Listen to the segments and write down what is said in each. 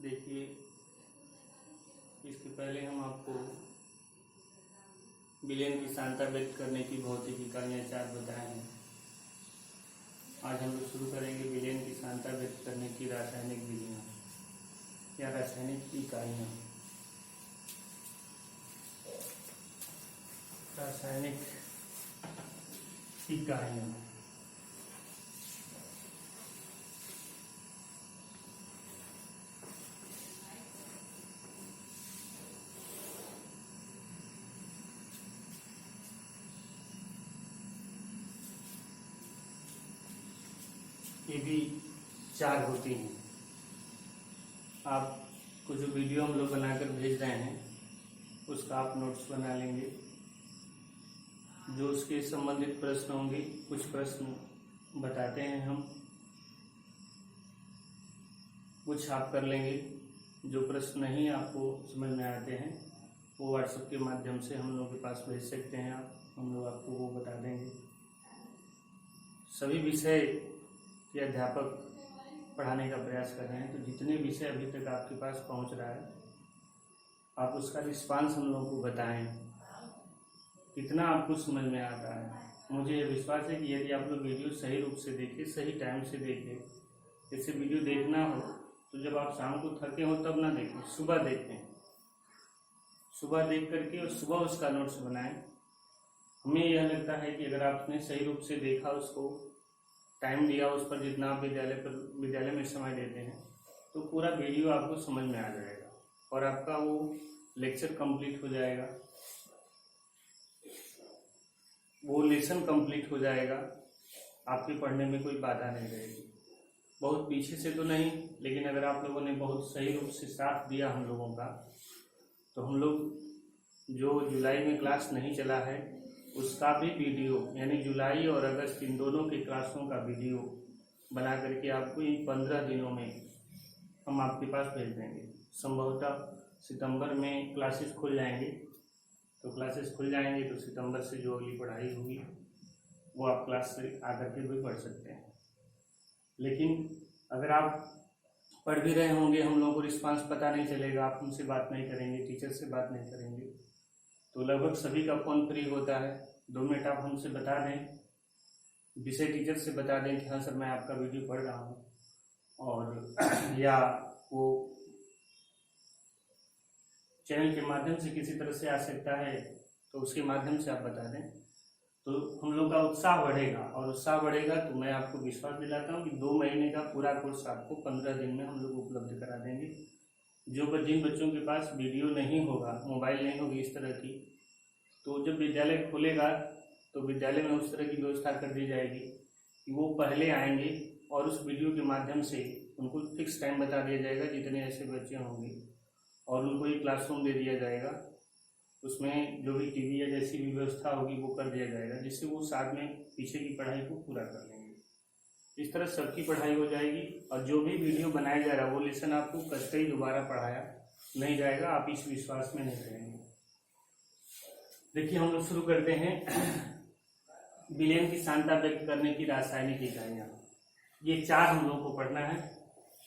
देखिए, इसके पहले हम आपको विलयन की सांद्रता व्यक्त करने की भौतिक इकाइयाँ 4 बताए हैं। आज हम लोग शुरू करेंगे विलयन की सांद्रता व्यक्त करने की रासायनिक विधियाँ या रासायनिक इकाइयाँ। रासायनिक इकाइयाँ ये भी 4 होती हैं। आपको जो वीडियो हम लोग बनाकर भेज रहे हैं उसका आप नोट्स बना लेंगे। जो उसके संबंधित प्रश्न होंगे, कुछ प्रश्न बताते हैं हम, कुछ आप कर लेंगे। जो प्रश्न नहीं आपको समझ में आते हैं वो व्हाट्सएप के माध्यम से हम लोग के पास भेज सकते हैं आप, हम लोग आपको वो बता देंगे। सभी विषय के अध्यापक पढ़ाने का प्रयास कर रहे हैं, तो जितने विषय अभी तक आपके पास पहुंच रहा है आप उसका रिस्पांस हम लोगों को बताएं, कितना आपको समझ में आता है। मुझे ये विश्वास है कि यदि आप लोग वीडियो सही रूप से देखें, सही टाइम से देखें, जैसे वीडियो देखना हो तो जब आप शाम को थके हो तब ना देखें, सुबह देखें। सुबह देख करके और सुबह उसका नोट्स बनाएं। हमें यह लगता है कि अगर आपने सही रूप से देखा, उसको टाइम दिया, उस पर जितना आप विद्यालय में समय देते हैं, तो पूरा वीडियो आपको समझ में आ जाएगा और आपका वो लेक्चर कंप्लीट हो जाएगा, वो लेसन कंप्लीट हो जाएगा। आपके पढ़ने में कोई बाधा नहीं रहेगी। बहुत पीछे से तो नहीं, लेकिन अगर आप लोगों ने बहुत सही रूप से साथ दिया हम लोगों का, तो हम लोग जो जुलाई में क्लास नहीं चला है उसका भी वीडियो, यानी जुलाई और अगस्त इन दोनों की क्लासों का वीडियो बना करके आपको इन 15 दिनों में हम आपके पास भेज देंगे। संभवतः सितंबर में क्लासेस खुल जाएंगे, तो क्लासेस खुल जाएंगे तो सितंबर से जो अगली पढ़ाई होगी वो आप क्लास से आकर के भी पढ़ सकते हैं। लेकिन अगर आप पढ़ भी रहे होंगे, हम लोगों को रिस्पांस पता नहीं चलेगा, आप हमसे बात नहीं करेंगे, टीचर से बात नहीं करेंगे, तो लगभग सभी का फ़ोन फ्री होता है। 2 मिनट आप हमसे बता दें, विषय टीचर से बता दें कि हाँ सर मैं आपका वीडियो पढ़ रहा हूँ, और या वो चैनल के माध्यम से किसी तरह से आ सकता है तो उसके माध्यम से आप बता दें, तो हम लोग का उत्साह बढ़ेगा। और उत्साह बढ़ेगा तो मैं आपको विश्वास दिलाता हूँ कि 2 महीने का पूरा कोर्स आपको 15 दिन में हम लोग उपलब्ध करा देंगे। जिन बच्चों के पास वीडियो नहीं होगा, मोबाइल नहीं होगी इस तरह की, तो जब विद्यालय खुलेगा तो विद्यालय में उस तरह की व्यवस्था कर दी जाएगी कि वो पहले आएंगे और उस वीडियो के माध्यम से उनको फिक्स टाइम बता दिया जाएगा जितने ऐसे बच्चे होंगे, और उनको एक क्लासरूम दे दिया जाएगा, उसमें जो भी टीवी या जैसी भी व्यवस्था होगी वो कर दिया जाएगा, जिससे वो साथ में पीछे की पढ़ाई को पूरा कर लेंगे। इस तरह सबकी पढ़ाई हो जाएगी और जो भी वीडियो बनाया जा रहा है वो लेसन आपको कतई दोबारा पढ़ाया नहीं जाएगा, आप इस विश्वास में नहीं रहेंगे। देखिए, हम लोग शुरू करते हैं विलयन की सांद्रता व्यक्त करने की रासायनिक इकाइयाँ। ये 4 हम लोग को पढ़ना है।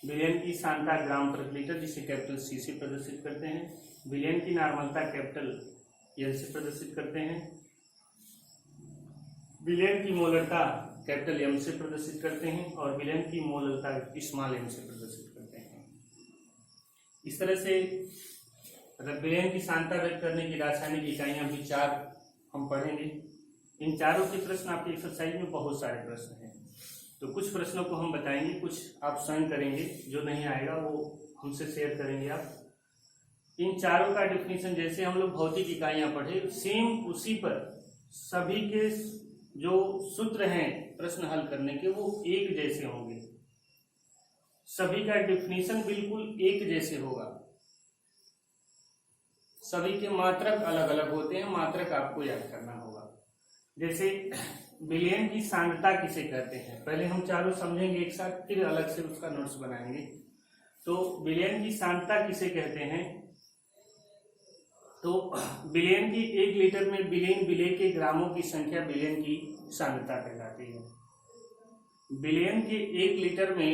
विलयन की सांद्रता ग्राम प्रति लीटर, जिसे कैपिटल C से प्रदर्शित करते हैं। विलयन की नॉर्मलता कैपिटल L से प्रदर्शित करते हैं। विलयन की मोलरता कैपिटल M से प्रदर्शित करते हैं और विलयन की मोलरता स्मॉल m से प्रदर्शित करते हैं। इस तरह से विलयन की सांद्रता व्यक्त करने की रासायनिक इकाइयां भी 4 हम पढ़ेंगे। इन चारों के प्रश्न आपके एक्सरसाइज में बहुत सारे प्रश्न हैं, तो कुछ प्रश्नों को हम बताएंगे, कुछ आप स्वयं करेंगे, जो नहीं आएगा वो हमसे शेयर करेंगे आप। इन चारों का डिफिनीशन जैसे हम लोग भौतिक इकाइयां पढ़े, सेम उसी पर सभी के जो सूत्र हैं प्रश्न हल करने के वो एक जैसे होंगे। सभी का डिफिनीशन बिल्कुल एक जैसे होगा। सभी के मात्रक अलग अलग होते हैं, मात्रक आपको याद करना होगा। जैसे विलयन की सांद्रता किसे कहते हैं, पहले हम चारों समझेंगे एक साथ, फिर अलग से उसका नोट्स बनाएंगे। तो विलयन की सांद्रता किसे कहते हैं, तो विलयन की 1 लीटर में विलयन विलेय के ग्रामों की संख्या विलयन की सांद्रता कहलाती है। विलयन के 1 लीटर में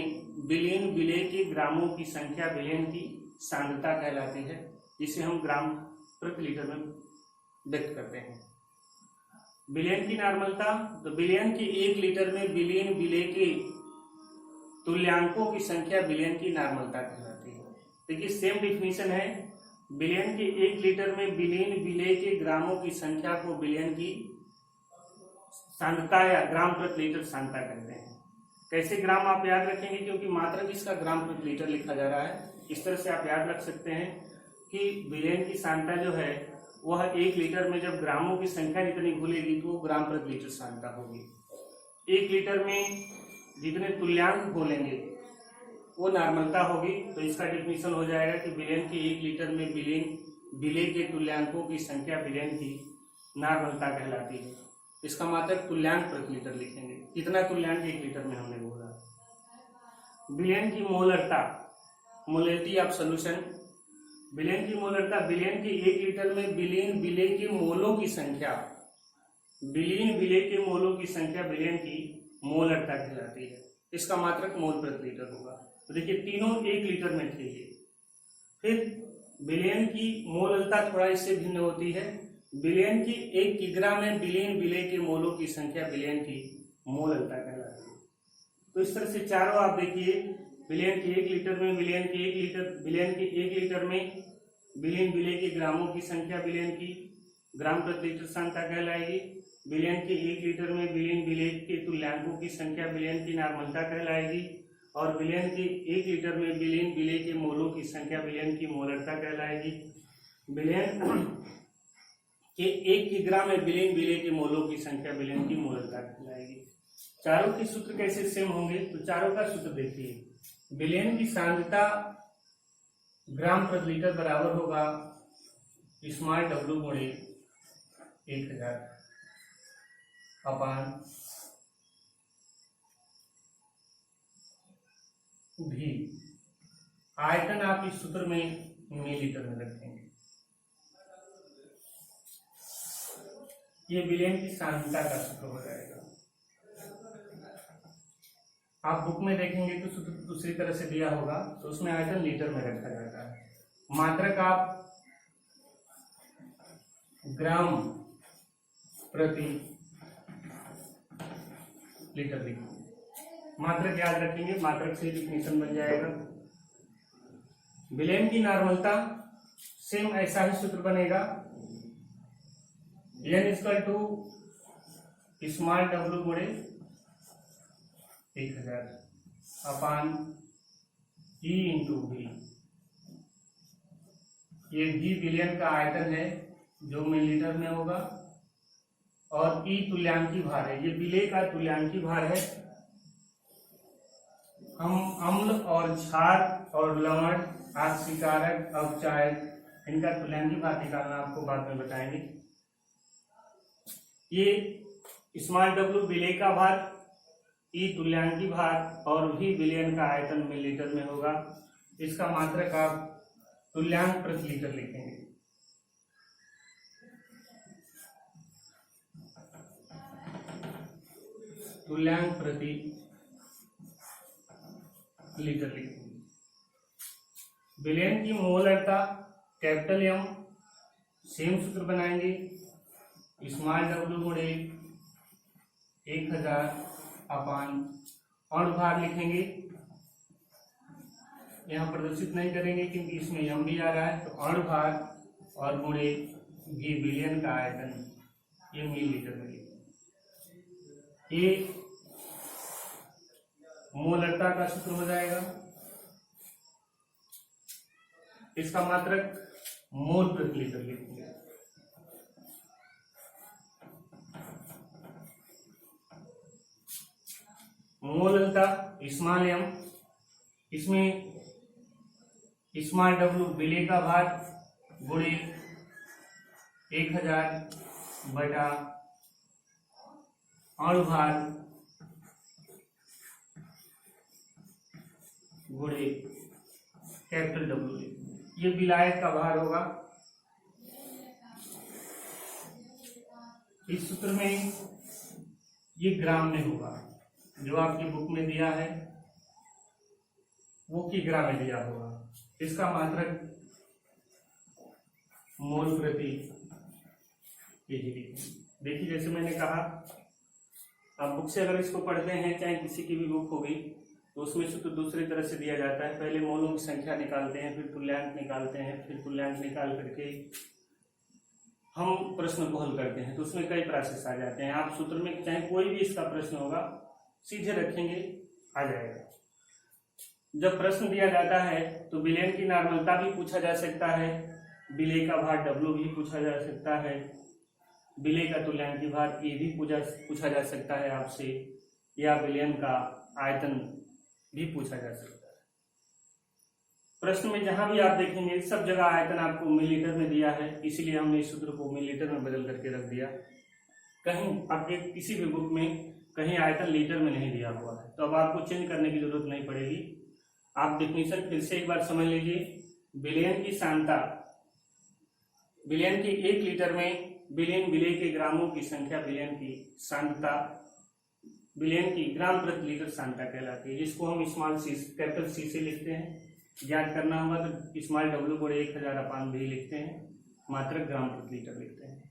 विलीन विलेय के ग्रामों की संख्या विलयन की सांद्रता कहलाती है। इसे हम ग्राम प्रति लीटर में व्यक्त करते हैं। विलयन की नॉर्मलता, तो विलयन के 1 लीटर में विलीन विलेय के तुल्यांकों की संख्या विलयन की नॉर्मलता कहलाती है। देखिए सेम डिफिनीशन है, विलयन के 1 लीटर में विलीन विलेय के ग्रामों की संख्या को विलयन की सांद्रता या ग्राम प्रति लीटर सांद्रता कहते हैं। कैसे ग्राम आप याद रखेंगे, क्योंकि मात्रक इसका ग्राम प्रति लीटर लिखा जा रहा है। इस तरह से आप याद रख सकते हैं कि विलयन की सांद्रता जो है वह 1 लीटर में जब ग्रामों की संख्या जितनी घुलेगी तो वो ग्राम प्रति लीटर सांद्रता होगी। 1 लीटर में जितने तुल्यांक घोलेंगे वो नॉर्मलता होगी। तो इसका डिफिनीशन हो जाएगा कि विलयन के 1 लीटर में विलीन विलेय के तुल्यांकों की संख्या विलयन की नॉर्मलता कहलाती है। इसका मात्रक तुल्यांक प्रति लीटर लिखेंगे। कितना तुल्यांक 1 लीटर में हमने बोला। विलयन की मोलरता, मोलरिटी ऑफ सॉल्यूशन। विलयन की मोलरता, विलयन के 1 लीटर में विलीन विलेय के मोलों की संख्या, विलीन विलेय के मोलों की संख्या विलयन की मोलरता कहलाती है। इसका मात्रक मोल प्रति लीटर होगा। तो देखिए तीनों 1 लीटर में थे ये। फिर विलयन की मोलरता थोड़ा इससे भिन्न होती है। विलयन की 1 किग्रा में विलीन विलेय के मोलों की संख्या विलयन की मोलरता कहलाती है। तो इस तरह से चारों आप देखिए, विलयन के 1 लीटर में विलयन के 1 लीटर में विलीन विलेय के ग्रामों की संख्या विलयन की ग्राम प्रति लीटर सांद्रता कहलाएगी। विलयन के 1 लीटर में विलीन विलेय के तुल्यांकों की संख्या विलयन की नॉर्मलता कहलाएगी। और विलयन के 1 लीटर में विलीन विलेय के मोलों की संख्या विलयन की मोलरता कहलाएगी। विलयन के 1 किग्रा में विलीन विलेय के मोलों की संख्या विलयन की मोलरता कहलाएगी। चारों के सूत्र कैसे सेम होंगे, तो चारों का सूत्र देखिए। विलयन की सांद्रता ग्राम प्रति लीटर बराबर होगा स्मॉल w गुणे 1000 अपान भी। आयतन आप इस सूत्र में मिलीलीटर में रखेंगे। ये विलयन की सांद्रता का सूत्र हो जाएगा। आप बुक में देखेंगे तो सूत्र दूसरी तरह से दिया होगा, तो उसमें आयतन लीटर में रखा जाता है। मात्रक आप ग्राम प्रति लीटर लिखेंगे। मात्रक याद रखेंगे, मात्रक से डिफिनीशन बन जाएगा। विलयन की नॉर्मलता सेम ऐसा ही सूत्र बनेगा, n equal to small w गुणे 1000 अपान E इंटू v। ये v विलयन का आयतन है जो मिलीलीटर में होगा, और E तुल्यांकी भार है, ये विलेय का तुल्यांकी भार है। हम अम्ल और क्षार और लवण, आक्सीकारक, अपचायक, इनका तुल्यांकी भार निकालना आपको बाद में बताएंगे। ये स्मॉल w विलेय का भार, E तुल्यांकी भार और v विलयन का आयतन मिलीलीटर में होगा। इसका मात्रक आप तुल्यांक प्रति लीटर लिखेंगे। तुल्यांक प्रति लीटर लिखेंगे। विलयन की मोलरता कैपिटल M, सेम सूत्र बनाएंगे, स्मॉल w गुणे 1000 अपान अणु भार लिखेंगे। यहाँ प्रदर्शित नहीं करेंगे क्योंकि इसमें m भी आ रहा है, तो अणु भार और गुणे v विलयन का आयतन, ये मिलीलीटर में लिखेंगे। ये मोलरता का सूत्र हो जाएगा। इसका मात्रक मोल प्रति लीटर लिखेंगे। मोलरता स्मॉल m, इसमें स्मॉल w विलेय का भार गुणे 1000 बटा अणु भार गुणे कैपिटल W। ये विलायक का भार होगा। इस सूत्र में ये ग्राम में होगा। जो आपकी बुक में दिया है वो किग्रा में दिया होगा। इसका मात्रक मोल प्रति केजी लिखेंगे। देखिए जैसे मैंने कहा, आप बुक से अगर इसको पढ़ते हैं, चाहे किसी की भी बुक होगी, तो उसमें से तो दूसरी तरह से दिया जाता है। पहले मोलों की संख्या निकालते हैं, फिर तुल्यांक निकालते हैं, फिर तुल्यांक निकाल करके हम प्रश्न को हल करते हैं। तो उसमें कई प्रोसेस आ जाते हैं। आप सूत्र में चाहे कोई भी इसका प्रश्न होगा, सीधे रखेंगे, आ जाएगा। जब प्रश्न दिया जाता है तो विलयन की नॉर्मलता भी पूछा जा सकता है, विलय का भार W भी पूछा जा सकता है, विलय का तुल्यांकी भार ए भी पूछा जा सकता है आपसे, या विलयन का आयतन भी पूछा जा सकता है। प्रश्न में जहां भी आप देखेंगे सब जगह आयतन आपको मिलीलीटर में दिया है, इसीलिए हमने इस सूत्र को मिलीलीटर में बदल करके रख दिया। कहीं आपके किसी भी बुक में कहीं आयतन लीटर में नहीं दिया हुआ है, तो अब आपको चेंज करने की जरूरत नहीं पड़ेगी। आप डेफिनेशन फिर से एक बार समझ लीजिए। विलयन की सांद्रता, विलयन की 1 लीटर में विलयन विलय के ग्रामों की संख्या विलयन की सांद्रता, विलयन की ग्राम प्रति लीटर सांद्रता कहलाती है, जिसको हम स्मॉल सी कैपिटल सी से लिखते हैं। ज्ञात करना होगा तो स्मॉल W को 1000 अपान भी लिखते हैं, मात्रक ग्राम प्रति लीटर लिखते हैं।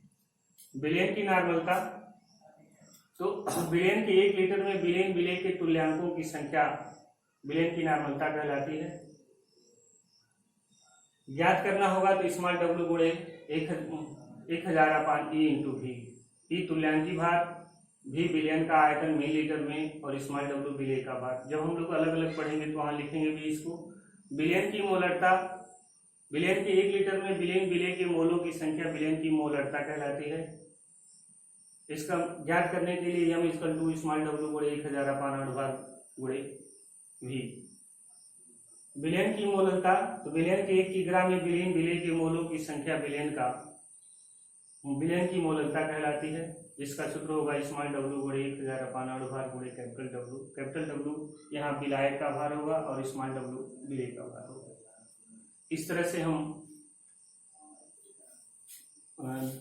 विलयन की नॉर्मलता, तो विलयन के 1 लीटर में विलयन विलय के तुल्यांकों की संख्या विलयन की नॉर्मलता कहलाती है। ज्ञात करना होगा तो स्मॉल W गुणे 1000 अपान E इंटू भी। ई तुल्यांकी भार, भी विलयन का आयतन मिलीलीटर में, और स्मॉल W विलय का भार। जब हम लोग अलग अलग पढ़ेंगे तो वहां लिखेंगे भी इसको। विलयन की मोलरता, विलयन के 1 लीटर में विलयन विलय के मोलों की संख्या विलयन की मोलरता कहलाती है। इसका ज्ञात करने के लिए हम इसका 2 स्मॉल W गुणे 1000 अपान 8 भार गुणे भी। विलयन की मोलरता, तो विलयन के 1 किग्रा में विलयन विलय के मोलों की संख्या विलयन की मोलरता कहलाती है। इसका सूत्र होगा स्मॉल W गुणे 1000 अपान 8 भार गुणे कैपिटल W। कैपिटल W यहाँ विलायक का भार होगा और स्मॉल W विलय का भार होगा। इस तरह से हम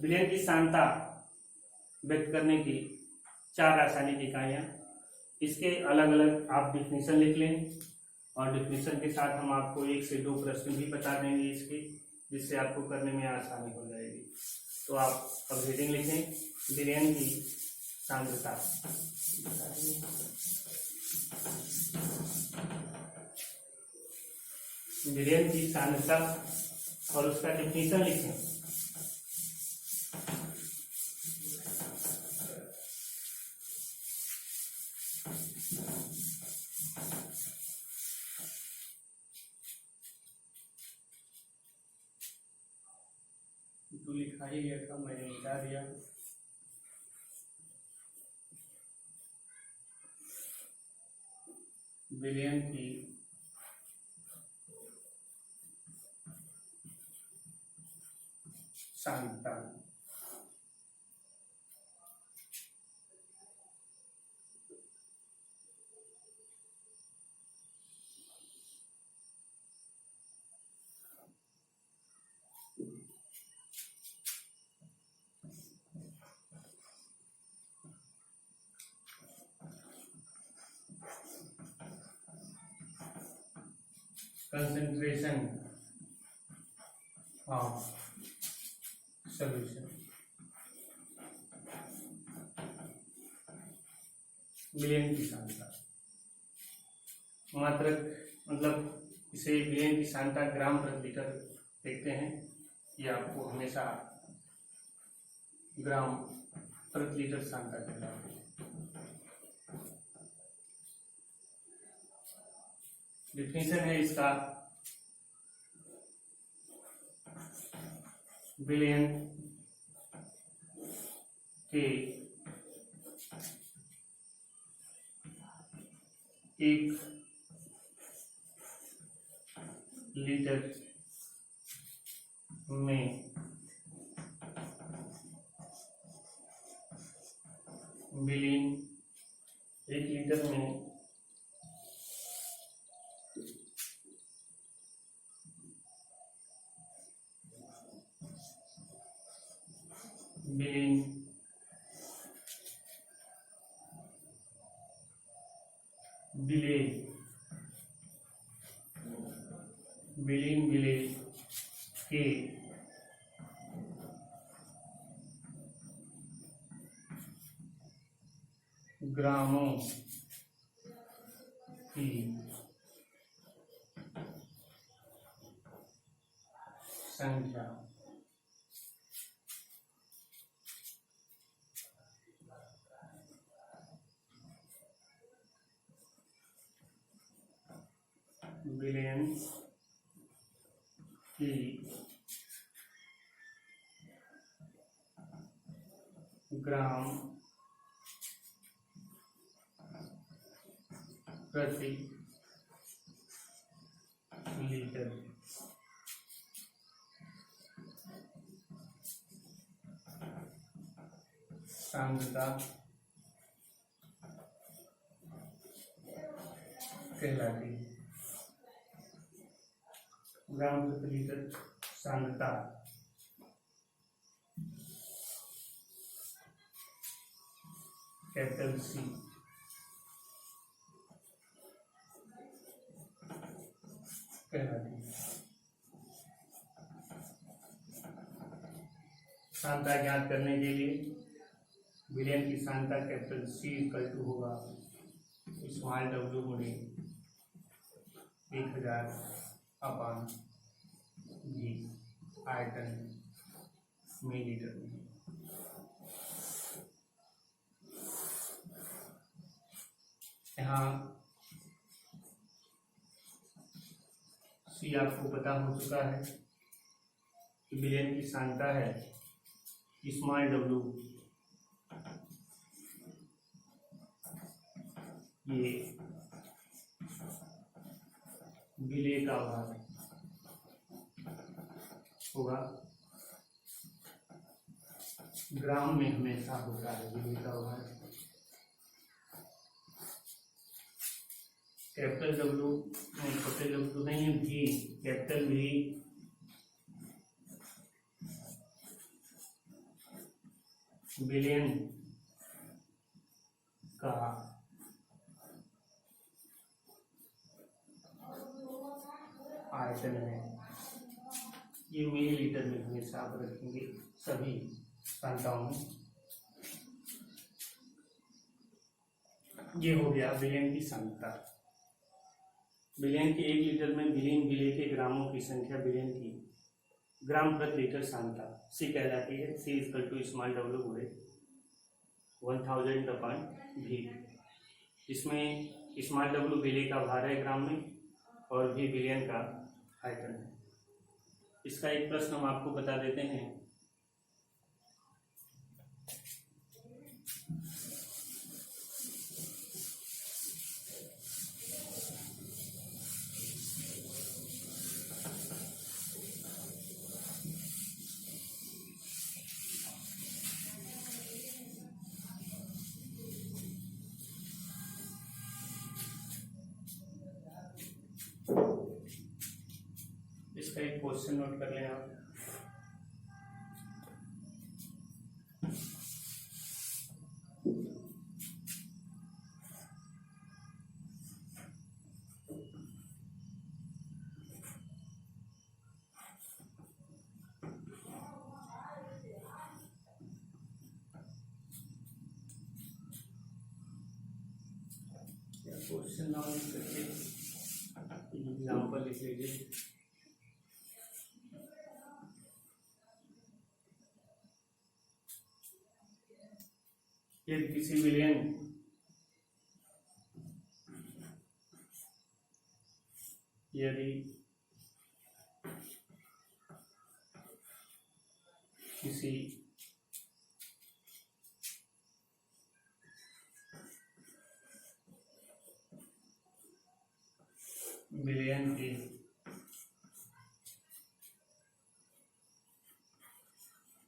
विलयन की सांद्रता व्यक्त करने की 4 रासायनिक इकाइयां, इसके अलग अलग आप डिफिनेशन लिख लें, और डिफिनेशन के साथ हम आपको 1 से 2 प्रश्न भी बता देंगे इसके, जिससे आपको करने में आसानी हो जाएगी। तो आप अब हेडिंग लिखें, विलयन की सांद्रता। विलयन की सांद्रता और उसका डिफिनेशन लिखें। तो लिखा ही गया था, मैंने मिटा दिया। विलयन की सांद्रता। concentration of solution। विलयन की सांद्रता मात्रक, मतलब इसे विलयन की सांद्रता ग्राम प्रति लीटर देखते हैं। ये आपको हमेशा ग्राम प्रति लीटर सांद्रता कहलाती है। डिफिनेशन है इसका, विलयन के 1 लीटर में विलयन 1 लीटर में विलयन विलीन विलेय के ग्रामों की संख्या विलियंस की ग्राम प्रति लीटर सांद्रता कहलाती है। ग्राम प्रति लीटर सांद्रता कैपिटल सी कहलाती है। सांद्रता ज्ञात करने के लिए विलयन की सांद्रता कैपिटल सी इक्वल टू होगा स्मॉल डब्ल्यू गुणे 1000 अपान जी आयतन मिलीलीटर में। यहाँ सी आपको पता हो चुका है कि विलयन की सांद्रता है स्मॉल डब्ल्यू ये विलेय का भाग होगा। ग्राम में हमेशा होता है विलेय का भाग। कैपिटल डब्ल्यू नहीं, छोटे डब्ल्यू नहीं है, भी कैपिटल भी विलियन का आयतन है। ये मिलीलीटर में हमेशा आप रखेंगे सभी सांद्रताओं में। ये हो गया विलयन की सांद्रता। विलयन के 1 लीटर में विलीन विलेय के ग्रामों की संख्या विलयन की ग्राम प्रति लीटर सांद्रता सी कहलाती है। सी इक्वल टू स्मॉल डब्ल्यू गुणे 1000 अपान भी। इसमें स्मॉल डब्ल्यू विलेय का भार है ग्राम में और भी विलयन का आयतन है। इसका एक प्रश्न हम आपको बता देते हैं। इसका एक क्वेश्चन नोट कर लें आप। क्वेश्चन नाम लिख करके एग्जाम्पल लिख लीजिए। यदि किसी विलयन यदि किसी विलयन के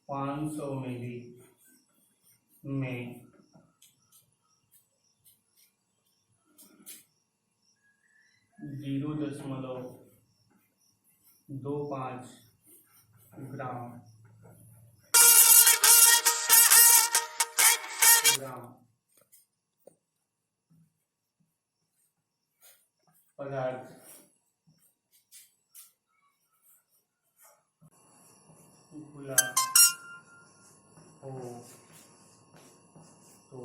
500 मिली में 0.25 ग्राम पदार्थ खुला हो तो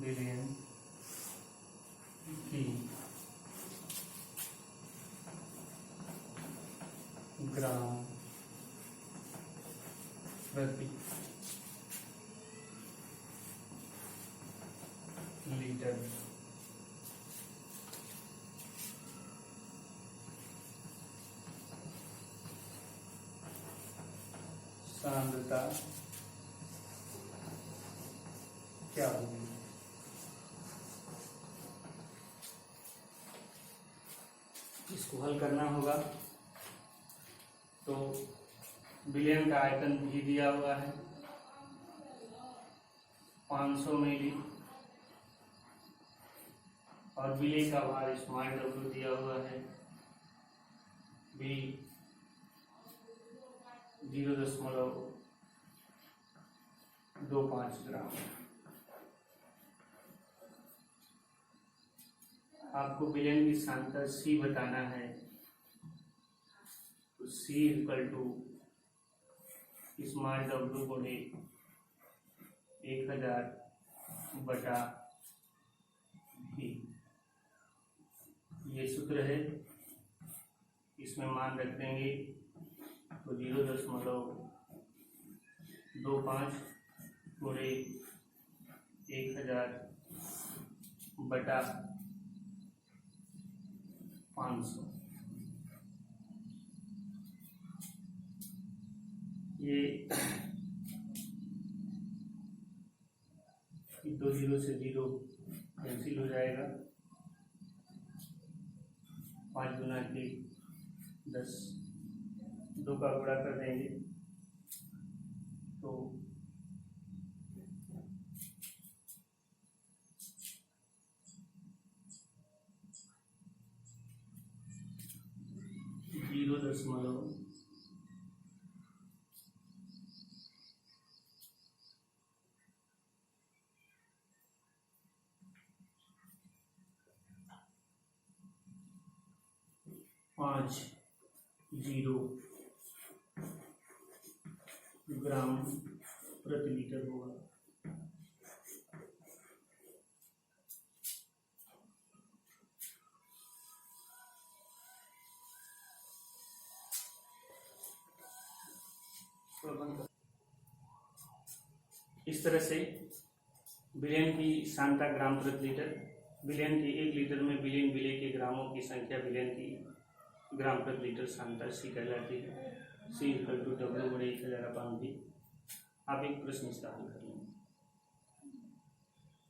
विलयन की ग्राम प्रति लीटर सांद्रता क्या होगी। इसको हल करना होगा तो विलयन का आयतन भी दिया हुआ है 500 मिली और विलय का भार स्मॉल डब्ल्यू दिया हुआ है भी 0.25 ग्राम। आपको विलयन की सांद्रता C बताना है तो C equal to small W गुणे 1000 बटा भी, ये सूत्र है। इसमें मान रख देंगे तो 0.25 गुणे 1000 बटा 500। ये 2 0 से 0 कैंसिल हो जाएगा, 5 गुना के 10, 2 का गुणा कर देंगे तो 0.50 ग्राम प्रति लीटर होगा। इस तरह से विलयन की सांद्रता ग्राम प्रति लीटर, विलयन की 1 लीटर में विलयन विलय के ग्रामों की संख्या विलयन की ग्राम प्रति लीटर सांद्रता C कहलाती है। C इक्वल टू W गुणे 1000/V। आप एक प्रश्न इसका हल कर लेंगे।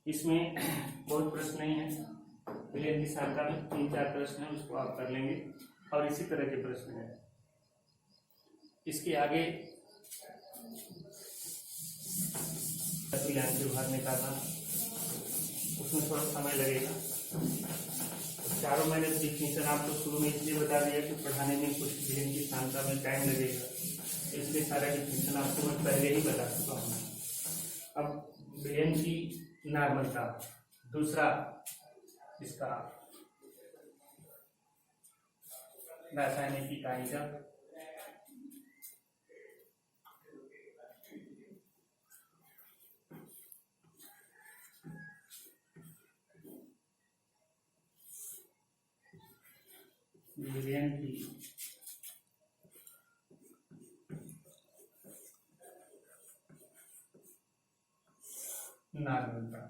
इसमें बहुत प्रश्न नहीं है, विलयन की सांद्रता में 3-4 प्रश्न है, उसको आप कर लेंगे और इसी तरह के प्रश्न है। इसके आगे भरने का था, उसमें थोड़ा समय लगेगा। चारों मैंने डिफिनेशन आपको शुरू में इसलिए बता दिया कि पढ़ाने में कुछ विलयन की सांद्रता में टाइम लगेगा, इसलिए सारा डिफिनेशन आपको मैं पहले ही बता चुका हूँ। अब विलयन की नॉर्मलता, दूसरा इसका रासायनिक इकाई का विलयन की नॉर्मलता,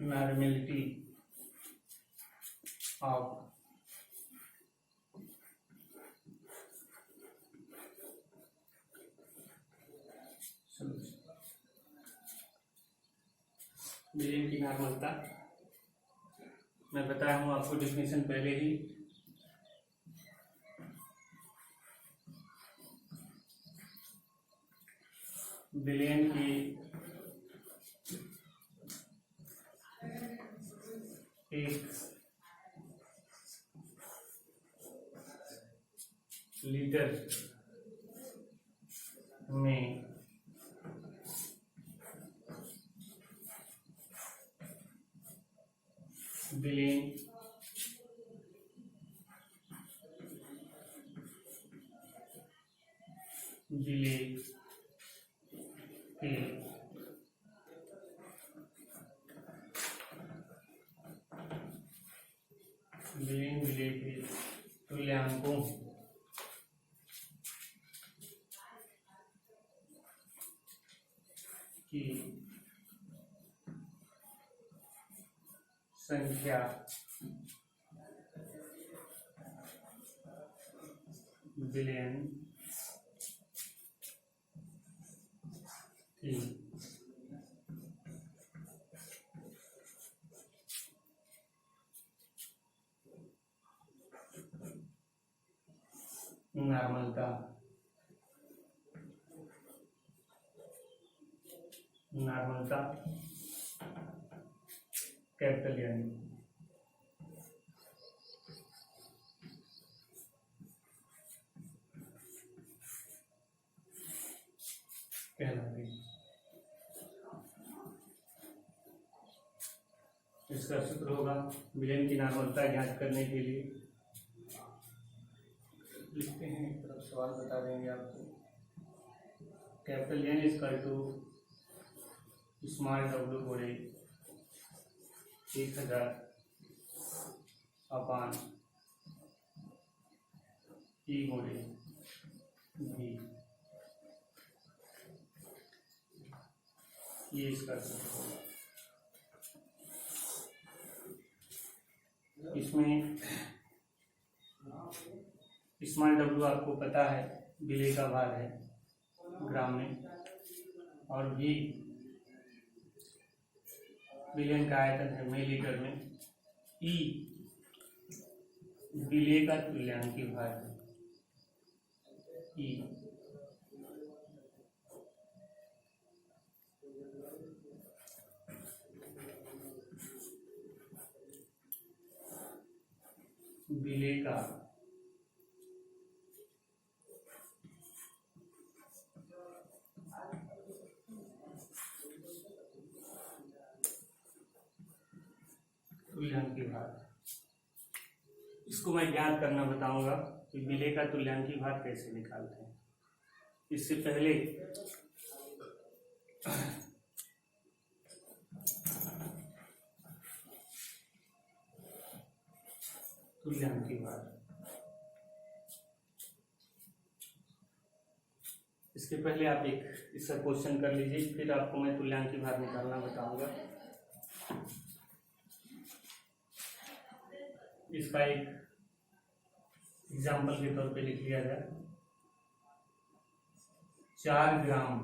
नॉर्मेलिटी ऑफ विलयन की नॉर्मलता मैं बताया हूँ आपको डिफिनेशन पहले ही। विलयन की एक लीटर में विलीन विलेय के विलेय के तुल्यांकों की संख्या विलयन की नॉर्मलता कैपिटल एन कहलाती है। इसका सूत्र होगा विलयन की नॉर्मलता ज्ञात करने के लिए लिखते हैं, एक तरफ सवाल बता देंगे आपको। Capital N equal to small W बड़े 1000 अपान ई बड़े भी, ये इसका सूत्र होगा। इसमें स्मॉल डब्ल्यू आपको पता है विलेय का भार है ग्राम में, और भी विलयन का आयतन है मिलीलीटर में। ई विलेय का तुल्यांकी भार है। ई विलेय का तुल्यांकी भार, इसको मैं ज्ञात करना बताऊंगा कि विलेय का तुल्यांकी भार कैसे निकालते हैं। इससे पहले तुल्यांकी भार, इसके पहले आप एक इसका क्वेश्चन कर लीजिए, फिर आपको मैं तुल्यांकी भार निकालना बताऊंगा। इसका एक एग्जाम्पल के तौर पे लिख लिया जाए। 4 ग्राम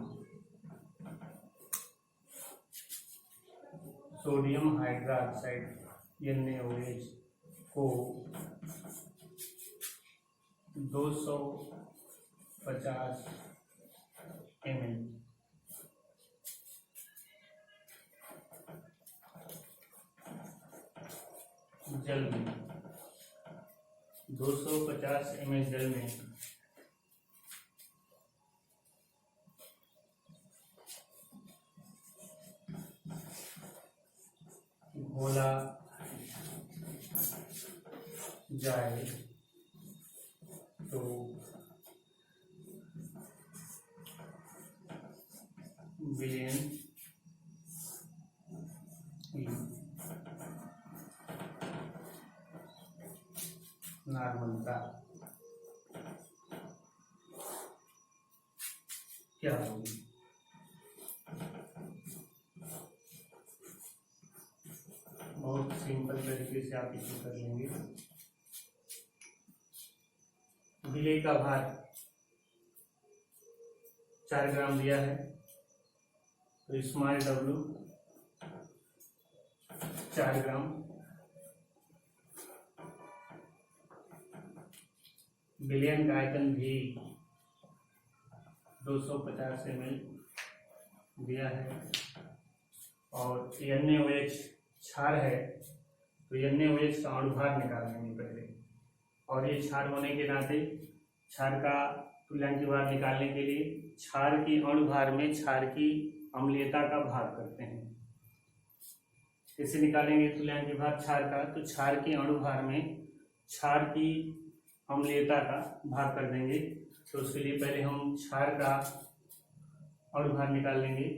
सोडियम हाइड्रोक्साइड NaOH को 250 ml जल में 250 ml जल में घोला जाए तो विलयन की नॉर्मलता क्या होगी। बहुत सिंपल तरीके से आप इसे कर लेंगे। विलेय का भार 4 ग्राम दिया है, तो स्मॉल डब्ल्यू 4 ग्राम, विलयन का आयतन भी 250 ml दिया है, और NaOH क्षार है, तो NaOH का अणुभार निकाल लेंगे पहले। और ये क्षार होने के नाते क्षार का तुल्यांक भार निकालने के लिए क्षार की अणुभार में क्षार की अम्लीयता का भाग करते हैं। कैसे निकालेंगे तुल्यांक भार क्षार का? तो क्षार के अणुभार में क्षार की अम्लीयता का भाग कर देंगे। तो उसके लिए पहले हम क्षार का अणुभार निकाल लेंगे।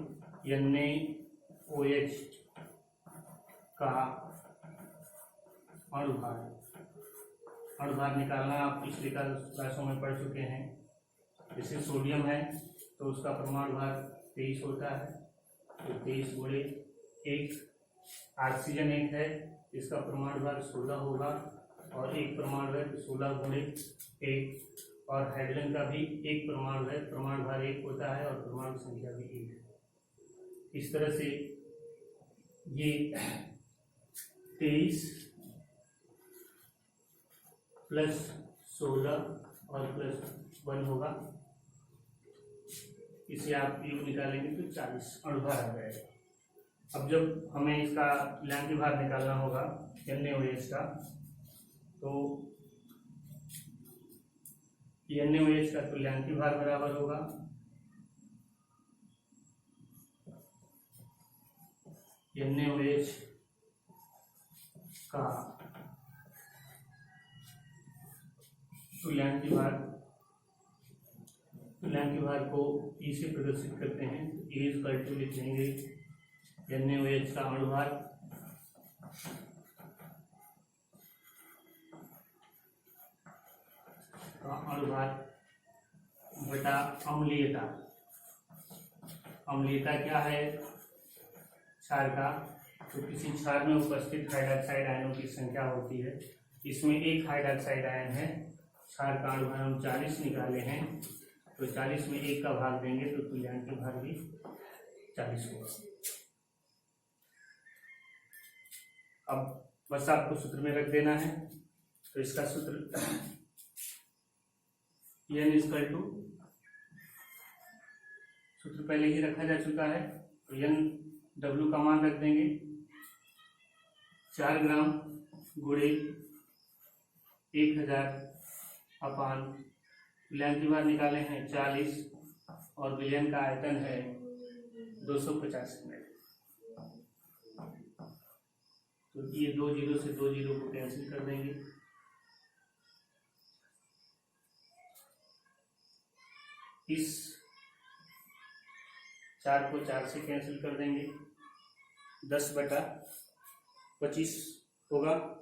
NaOH का अणुभार निकालना आप पिछली क्लासों में पढ़ चुके हैं। जैसे सोडियम है तो उसका परमाणु भार 23 होता है, तो 23 गुणे 1। ऑक्सीजन एक है, इसका परमाणु भार 16 होगा और एक परमाणु है तो 16 गुणे 1। और हाइड्रोजन का भी एक परमाणु है, परमाणु भार 1 होता है और परमाणु संख्या भी 1 है। इस तरह से ये 23 प्लस 16 और प्लस 1 होगा। इसे आप योग निकालेंगे तो 40 अणुभार आ जाएगा। अब जब हमें इसका तुल्यांक भार निकालना होगा NaOH का, तो NaOH का तुल्यांक भार बराबर होगा NaOH का तुल्यांक भार को E से प्रदर्शित करते हैं। E लिख लेंगे NaOH का अणुभार बटा अम्लीयता। अम्लीयता क्या है क्षार का? तो किसी क्षार में उपस्थित हाइड्रोक्साइड आयनों की संख्या होती है। इसमें एक हाइड्रोक्साइड आयन है, क्षार का अणुभार हम 40 निकाले हैं, तो 40 में 1 का भाग देंगे तो तुल्यांक भार भी 40 होगा। अब बस आपको सूत्र में रख देना है। तो इसका सूत्र N सूत्र पहले ही रखा जा चुका है, तो NW का मान रख देंगे 4 ग्राम गुणे 1000 अपान तुल्यांक भार निकाले हैं 40 और विलयन का आयतन है 250 ml। तो ये 2 जीरो से 2 जीरो को कैंसिल कर देंगे। इस 4 को 4 से कैंसिल कर देंगे, 10/25 होगा।